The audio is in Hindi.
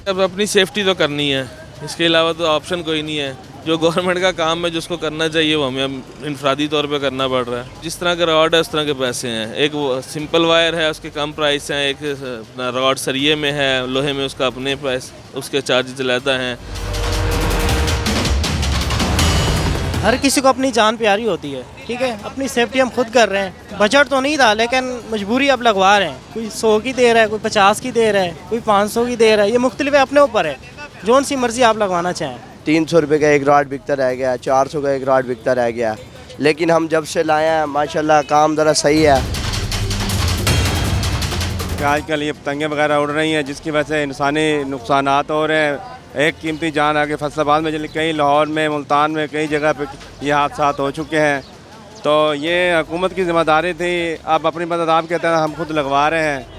अब अपनी सेफ्टी तो करनी है, इसके अलावा तो ऑप्शन कोई नहीं है। जो गवर्नमेंट का काम है, जिसको करना चाहिए, वो हमें इनफरादी तौर पे करना पड़ रहा है। जिस तरह का रॉड है उस तरह के पैसे हैं। एक वो सिंपल वायर है, उसके कम प्राइस हैं। एक अपना रॉड सरिये में है, लोहे में, उसका अपने प्राइस, उसके चार्जेस ज़्यादा हैं। हर किसी को अपनी जान प्यारी होती है, ठीक है। अपनी सेफ्टी हम खुद कर रहे हैं। बजट तो नहीं था, लेकिन मजबूरी अब लगवा रहे हैं। कोई 100 की दे रहा है, कोई 50 की दे रहा है, कोई 500 की दे रहा है। ये मुख्तलिफ है, अपने ऊपर है, जोन सी मर्जी आप लगवाना चाहें। 300 रुपये का एक रॉड बिकता रह गया, 400 का एक रॉड बिकता रह गया। लेकिन हम जब से लाए हैं माशाल्लाह काम ज़रा सही है। आजकल ये पतंगे वगैरह उड़ रही हैं, जिसकी वजह से इंसानी नुकसानात हो रहे हैं। एक कीमती जान आगे फैसलाबाद में, कई लाहौर में, मुल्तान में, कई जगह पे ये हादसा हो चुके हैं। तो ये हुकूमत की ज़िम्मेदारी थी। अब अपनी मदद आप कहते हैं, हम खुद लगवा रहे हैं।